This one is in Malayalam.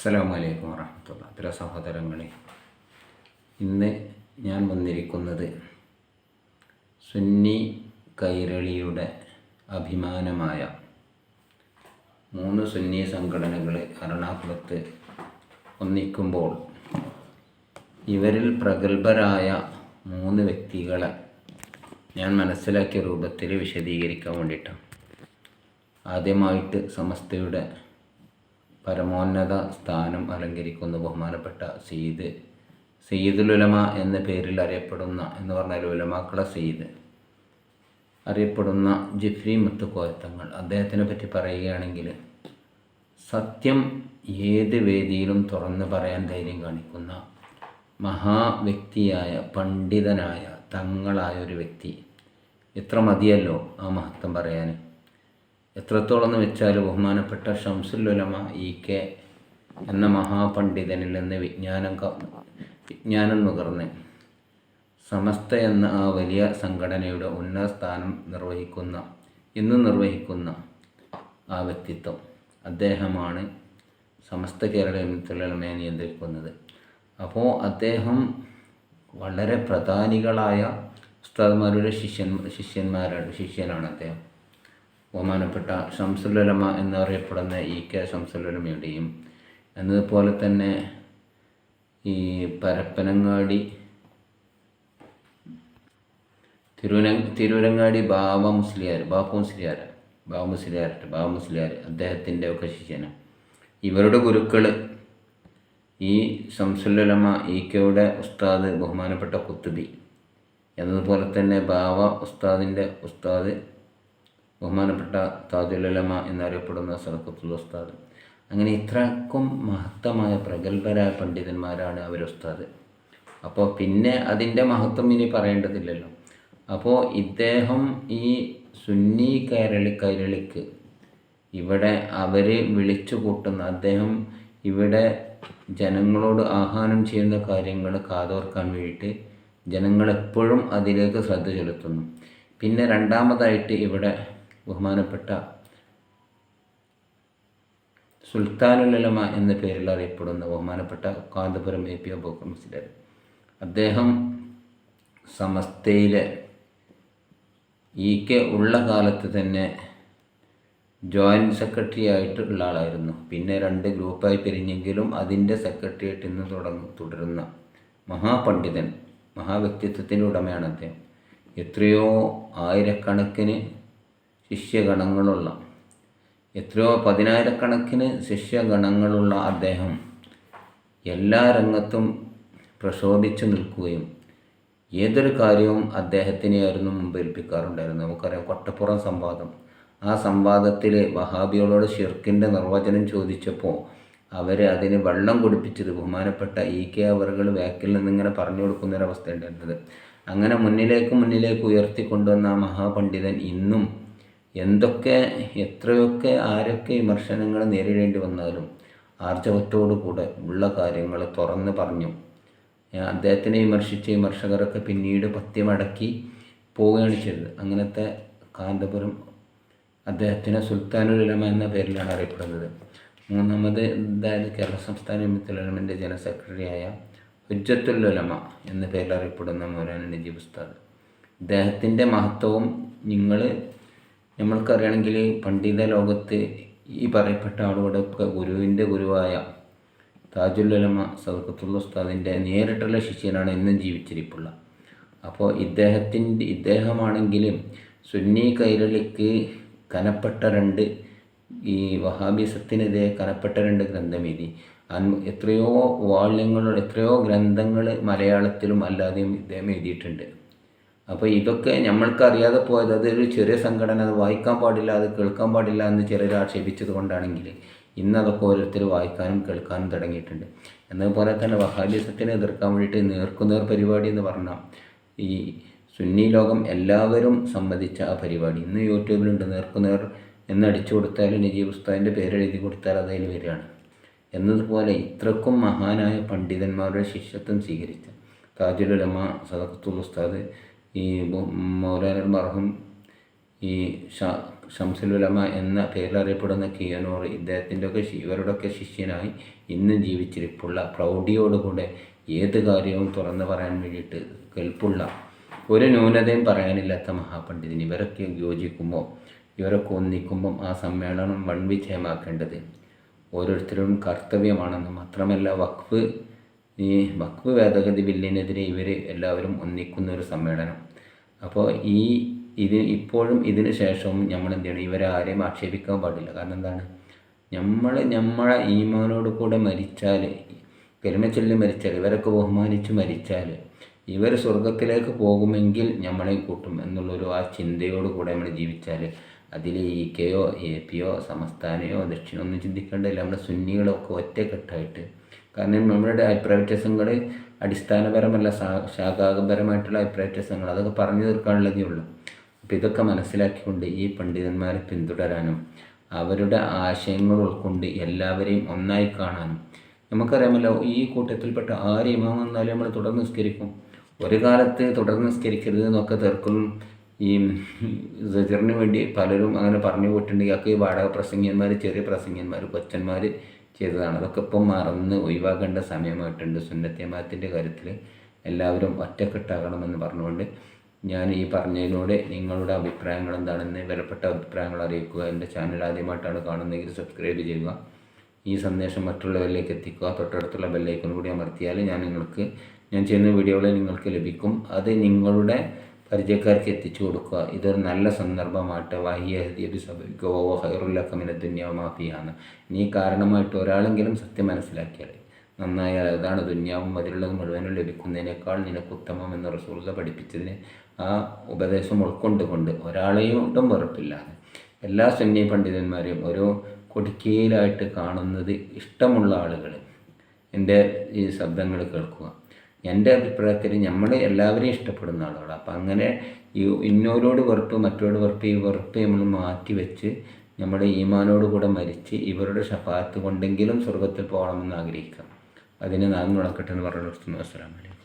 അസ്സലാമു അലൈക്കും വറഹ്മത്തുള്ളാഹി. പ്രിയ സഹോദരങ്ങളെ, ഇന്ന് ഞാൻ വന്നിരിക്കുന്നത് സുന്നി കൈരളിയുടെ അഭിമാനമായ 3 സുന്നി സംഘടനകൾ എറണാകുളത്ത് ഒന്നിക്കുമ്പോൾ ഇവരിൽ പ്രഗത്ഭരായ 3 വ്യക്തികളെ ഞാൻ മനസ്സിലാക്കിയ രൂപത്തിൽ വിശദീകരിക്കാൻ വേണ്ടിയിട്ടാണ്. ആദ്യമായിട്ട് സമസ്തയുടെ പരമോന്നത സ്ഥാനം അലങ്കരിക്കുന്ന ബഹുമാനപ്പെട്ട സയ്യിദുൽ ഉലമ എന്ന പേരിൽ അറിയപ്പെടുന്ന, എന്ന് പറഞ്ഞാൽ ഉലമാക്കളെ സയ്യിദ് അറിയപ്പെടുന്ന ജിഫ്രി മുത്തുക്കോയത്തങ്ങൾ, അദ്ദേഹത്തിനെ പറ്റി പറയുകയാണെങ്കിൽ സത്യം ഏത് വേദിയിലും തുറന്ന് പറയാൻ ധൈര്യം കാണിക്കുന്ന മഹാവ്യക്തിയായ പണ്ഡിതനായ തങ്ങളായ ഒരു വ്യക്തി. എത്ര മതിയല്ലോ ആ മഹത്വം പറയാൻ. എത്രത്തോളം എന്ന് വെച്ചാൽ ബഹുമാനപ്പെട്ട ഷംസുൽ ഉലമ ഇ.കെ. എന്ന മഹാപണ്ഡിതനിൽ നിന്ന് വിജ്ഞാനം നുകർന്ന് സമസ്ത എന്ന ആ വലിയ സംഘടനയുടെ ഉന്നത സ്ഥാനം ഇന്നും നിർവഹിക്കുന്ന ആ വ്യക്തിത്വം, അദ്ദേഹമാണ് സമസ്ത കേരള ഉലമയെ നിയന്ത്രിക്കുന്നത്. അപ്പോൾ അദ്ദേഹം വളരെ പ്രധാനികളായ ഉസ്താദുമാരുടെ ശിഷ്യനാണ് അദ്ദേഹം. ബഹുമാനപ്പെട്ട ഷംസുൽ ഉലമ എന്നറിയപ്പെടുന്ന ഇ.കെ. ഷംസുൽ ഉലമയുടെയും, എന്നതുപോലെ തന്നെ ഈ പരപ്പനങ്ങാടി തിരൂരങ്ങാടി ബാബ മുസ്ലിയാർ അദ്ദേഹത്തിൻ്റെ ഒക്കെ ശിഷ്യനാണ്. ഇവരുടെ ഗുരുക്കൾ ഈ ഷംസുൽ ഉലമ ഇ.കെയുടെ ഉസ്താദ് ബഹുമാനപ്പെട്ട കുത്തുബി, എന്നതുപോലെ തന്നെ ബാവ ഉസ്താദിൻ്റെ ഉസ്താദ് ബഹുമാനപ്പെട്ട താജുൽ ഉലമ എന്നറിയപ്പെടുന്ന സദഖത്തുൽ ഉസ്താദ്. അങ്ങനെ ഇത്രക്കും മഹത്തമായ പ്രഗത്ഭരായ പണ്ഡിതന്മാരാണ് അവർ ഉസ്താദ്. അപ്പോൾ പിന്നെ അതിൻ്റെ മഹത്വം ഇനി പറയേണ്ടതില്ലല്ലോ. അപ്പോൾ ഇദ്ദേഹം ഈ സുന്നി കൈരളിക്ക് ഇവിടെ അവർ വിളിച്ചു കൂട്ടുന്ന, അദ്ദേഹം ഇവിടെ ജനങ്ങളോട് ആഹ്വാനം ചെയ്യുന്ന കാര്യങ്ങൾ കാതോർക്കാൻ വേണ്ടിയിട്ട് ജനങ്ങളെപ്പോഴും അതിലേക്ക് ശ്രദ്ധ ചെലുത്തുന്നു. പിന്നെ രണ്ടാമതായിട്ട് ഇവിടെ ബഹുമാനപ്പെട്ട സുൽത്താനുൽ ഉലമ എന്ന പേരിൽ അറിയപ്പെടുന്ന ബഹുമാനപ്പെട്ട കാന്തപുരം എ.പി. അബൂബക്കർ മുസ്ലിയാർ, അദ്ദേഹം സമസ്തയിലെ ഇ.കെ. ഉള്ള കാലത്ത് തന്നെ ജോയിൻറ്റ് സെക്രട്ടറി ആയിട്ടുള്ള ആളായിരുന്നു. പിന്നെ 2 ഗ്രൂപ്പായി പിരിഞ്ഞെങ്കിലും അതിൻ്റെ സെക്രട്ടറിയായിട്ട് ഇന്ന് തുടരുന്ന മഹാപണ്ഡിതൻ, മഹാവ്യക്തിത്വത്തിൻ്റെ ഉടമയാണ് അദ്ദേഹം. എത്രയോ ആയിരക്കണക്കിന് ശിഷ്യഗണങ്ങളുള്ള, എത്രയോ പതിനായിരക്കണക്കിന് ശിഷ്യഗണങ്ങളുള്ള അദ്ദേഹം എല്ലാ രംഗത്തും പ്രശോഭിച്ചു നിൽക്കുകയും ഏതൊരു കാര്യവും അദ്ദേഹത്തിനെയായിരുന്നു മുമ്പ് ഏൽപ്പിക്കാറുണ്ടായിരുന്നു. നമുക്കറിയാം കൊട്ടപ്പുറം സംവാദം. ആ സംവാദത്തിൽ വഹാബികളോട് ഷിർക്കിൻ്റെ നിർവചനം ചോദിച്ചപ്പോൾ അവർ അതിന് വെള്ളം കുടിപ്പിച്ചത് ബഹുമാനപ്പെട്ട ഇ.കെ. അവർകൾ ബാക്കിൽ നിന്നിങ്ങനെ പറഞ്ഞു കൊടുക്കുന്നൊരവസ്ഥ ഉണ്ടായിരുന്നത്. അങ്ങനെ മുന്നിലേക്ക് ഉയർത്തിക്കൊണ്ടുവന്ന ആ മഹാപണ്ഡിതൻ ഇന്നും എത്രയൊക്കെ ആരൊക്കെ വിമർശനങ്ങൾ നേരിടേണ്ടി വന്നാലും ആർജവത്തോടു കൂടെ ഉള്ള കാര്യങ്ങൾ തുറന്ന് പറഞ്ഞു. അദ്ദേഹത്തിനെ വിമർശിച്ച വിമർശകരൊക്കെ പിന്നീട് പത്യമടക്കി പോവുകയാണ് ചെയ്തത്. അങ്ങനത്തെ കാന്തപുരം അദ്ദേഹത്തിന് സുൽത്താനുൽ ഉലമ എന്ന പേരിലാണ് അറിയപ്പെടുന്നത്. മൂന്നാമത് കേരള സംസ്ഥാന ജമിഅത്തുൽ ഉലമയുടെ ജനറൽ സെക്രട്ടറിയായ ഹുജ്ജത്തുൽ ഉലമ എന്ന പേരിൽ അറിയപ്പെടുന്ന മൗലാന നജീബ് ഉസ്താദ്. ഇദ്ദേഹത്തിൻ്റെ മഹത്വവും നമ്മൾക്കറിയണമെങ്കിൽ പണ്ഡിത ലോകത്ത് ഈ പറയപ്പെട്ട ആളുകളുടെ ഗുരുവിൻ്റെ ഗുരുവായ താജുൽ ഉലമ സദഖത്തുൽ ഉസ്താദിൻ്റെ നേരിട്ടുള്ള ശിഷ്യനാണ് ഇന്നും ജീവിച്ചിരിപ്പുള്ള. അപ്പോൾ ഇദ്ദേഹമാണെങ്കിലും സുന്നി കൈരളിക്ക് കനപ്പെട്ട 2 ഈ വഹാബിസത്തിനെതിരെ കനപ്പെട്ട 2 ഗ്രന്ഥം എഴുതി. എത്രയോ എത്രയോ ഗ്രന്ഥങ്ങൾ മലയാളത്തിലും അല്ലാതെയും ഇദ്ദേഹം എഴുതിയിട്ടുണ്ട്. അപ്പോൾ ഇതൊക്കെ നമ്മൾക്കറിയാതെ പോയത്, അതൊരു ചെറിയ സംഘടന, അത് വായിക്കാൻ പാടില്ല, അത് കേൾക്കാൻ പാടില്ല എന്ന് ചിലർ ആക്ഷേപിച്ചത് കൊണ്ടാണെങ്കിൽ ഇന്ന് അതൊക്കെ ഓരോരുത്തർ വായിക്കാനും കേൾക്കാനും തുടങ്ങിയിട്ടുണ്ട്. എന്നതുപോലെ തന്നെ വഹാബിസത്തിനെ എതിർക്കാൻ വേണ്ടിയിട്ട് നേർക്കുനേർ പരിപാടി എന്ന് പറഞ്ഞാൽ ഈ സുന്നി ലോകം എല്ലാവരും സമ്മതിച്ച ആ പരിപാടി ഇന്ന് യൂട്യൂബിലുണ്ട്. നേർക്കുനേർ എന്നടിച്ചു കൊടുത്താൽ നജീബ് ഉസ്താദിൻ്റെ പേരെഴുതി കൊടുത്താൽ അതിൽ വരികയാണ്. എന്നതുപോലെ ഇത്രക്കും മഹാനായ പണ്ഡിതന്മാരുടെ ശിഷ്യത്വം സ്വീകരിച്ച താജുൽ ഉലമ സദഖത്തുൽ ഉസ്താദ്, ഈ മൗലാന മർഹൂം ഈ ഷംസുൽ ഉലമ എന്ന പേരിലറിയപ്പെടുന്ന കിയനൂർ, ഇവരുടെയൊക്കെ ശിഷ്യനായി ഇന്ന് ജീവിച്ചിരിപ്പുള്ള പ്രൗഢിയോടുകൂടെ ഏത് കാര്യവും തുറന്നു പറയാൻ വേണ്ടിയിട്ട് കെൽപ്പുള്ള ഒരു ന്യൂനതയും പറയാനില്ലാത്ത മഹാപണ്ഡിതൻ ഇവരൊക്കെ യോജിക്കുമ്പോൾ, ഇവരൊക്കെ ഒന്നിക്കുമ്പം ആ സമ്മേളനം വൻവിജയമാക്കേണ്ടത് ഓരോരുത്തരും കർത്തവ്യമാണെന്ന് മാത്രമല്ല, ഈ വഖഫ് ഭേദഗതി ബില്ലിനെതിരെ ഇവർ എല്ലാവരും ഒന്നിക്കുന്ന ഒരു സമ്മേളനം. അപ്പോൾ ഇപ്പോഴും ഇതിന് ശേഷവും നമ്മൾ എന്ത് ചെയ്യണം, ഇവരെ ആരെയും ആക്ഷേപിക്കാൻ പാടില്ല. കാരണം എന്താണ്, നമ്മളെ ഈമാനോട് കൂടെ മരിച്ചാൽ, കലിമ ചൊല്ലി മരിച്ചാൽ, ഇവരൊക്കെ ബഹുമാനിച്ച് മരിച്ചാൽ ഇവർ സ്വർഗത്തിലേക്ക് പോകുമെങ്കിൽ നമ്മളെ കൂട്ടും എന്നുള്ളൊരു ആ ചിന്തയോട് കൂടെ നമ്മൾ ജീവിച്ചാൽ അതിൽ ഇ.കെയോ എ.പിയോ സംസ്ഥാനയോ ദക്ഷിണമൊന്നും ചിന്തിക്കേണ്ടതില്ല. നമ്മുടെ സുന്നികളൊക്കെ ഒറ്റക്കെട്ടായിട്ട്, കാരണം നമ്മളുടെ അഭിപ്രായ വ്യത്യാസങ്ങൾ അടിസ്ഥാനപരമല്ല, ശാഖാപരമായിട്ടുള്ള അഭിപ്രായ വ്യത്യാസങ്ങൾ അതൊക്കെ പറഞ്ഞു തീർക്കാനുള്ളതേ ഉള്ളൂ. അപ്പോൾ ഇതൊക്കെ മനസ്സിലാക്കിക്കൊണ്ട് ഈ പണ്ഡിതന്മാരെ പിന്തുടരാനും അവരുടെ ആശയങ്ങൾ ഉൾക്കൊണ്ട് എല്ലാവരെയും ഒന്നായി കാണാനും, നമുക്കറിയാമല്ലോ ഈ കൂട്ടത്തിൽപ്പെട്ട ആര് ഇമാം വന്നാലും നമ്മൾ തുടർന്ന് നിസ്കരിക്കും. ഒരു കാലത്ത് തുടർന്ന് നിസ്കരിക്കരുത് എന്നൊക്കെ തീർക്കലും ഈ സജറിന് വേണ്ടി പലരും അങ്ങനെ പറഞ്ഞു പോയിട്ടുണ്ടെങ്കിൽ ഒക്കെ ഈ വാടക പ്രസംഗിയന്മാർ, ചെറിയ പ്രസംഗിയന്മാർ, കൊച്ചന്മാർ ചെയ്തതാണ്. അതൊക്കെ ഇപ്പം മറന്ന് ഒഴിവാക്കേണ്ട സമയമായിട്ടുണ്ട്. സുന്നത്ത് ജമാഅത്തിൻ്റെ കാര്യത്തിൽ എല്ലാവരും ഒറ്റക്കെട്ടാകണമെന്ന് പറഞ്ഞുകൊണ്ട് ഞാൻ ഈ പറഞ്ഞതിലൂടെ നിങ്ങളുടെ അഭിപ്രായങ്ങൾ എന്താണെന്ന് വിലപ്പെട്ട അഭിപ്രായങ്ങൾ അറിയിക്കുക. എൻ്റെ ചാനൽ ആദ്യമായിട്ടാണ് കാണുന്നതെങ്കിൽ സബ്സ്ക്രൈബ് ചെയ്യുക. ഈ സന്ദേശം മറ്റുള്ളവരിലേക്ക് എത്തിക്കുക. തൊട്ടടുത്തുള്ള ബെല്ലൈക്കൺ കൂടി അമർത്തിയാൽ ഞാൻ ചെയ്യുന്ന വീഡിയോകൾ നിങ്ങൾക്ക് ലഭിക്കും. അത് നിങ്ങളുടെ പരിചയക്കാർക്ക് എത്തിച്ചു കൊടുക്കുക. ഇതൊരു നല്ല സന്ദർഭമായിട്ട് വാഹിയഹദീബ് സബിക്കോ ഹൈറുല്ലക്കമിന ദുന്യാമാഫിയാണ്. നീ കാരണമായിട്ട് ഒരാളെങ്കിലും സത്യം മനസ്സിലാക്കിയാൽ നന്നായാൽ അതാണ് ദുന്യാവും അതിലുള്ളത് മുഴുവനും ലഭിക്കുന്നതിനേക്കാൾ നിനക്കുത്തമം എന്ന് റസൂലുള്ളാഹി പഠിപ്പിച്ചതിന് ആ ഉപദേശം ഉൾക്കൊണ്ടുകൊണ്ട് ഒരാളെയും ഒട്ടും വെറുപ്പില്ലാതെ എല്ലാ സുന്നി പണ്ഡിതന്മാരെയും ഒരു കൊടുക്കയിലായിട്ട് കാണുന്നത് ഇഷ്ടമുള്ള ആളുകൾ എൻ്റെ ഈ ശബ്ദങ്ങൾ കേൾക്കുക. എൻ്റെ അഭിപ്രായത്തിൽ നമ്മൾ എല്ലാവരെയും ഇഷ്ടപ്പെടുന്ന ആളുകളാണ്. അപ്പം അങ്ങനെ ഇന്നോരോട് വെറുപ്പ്, മറ്റോട് വെറുപ്പ്, ഈ വെറുപ്പ് നമ്മൾ മാറ്റി വെച്ച് നമ്മുടെ ഈമാനോട് കൂടെ മരിച്ച് ഇവരുടെ ഷഫാഅത്ത് കൊണ്ടെങ്കിലും സ്വർഗത്തിൽ പോകണമെന്ന് ആഗ്രഹിക്കാം. അതിന് നാം നടക്കട്ടെ എന്ന് പറഞ്ഞു. അസ്സലാമു അലൈക്കും.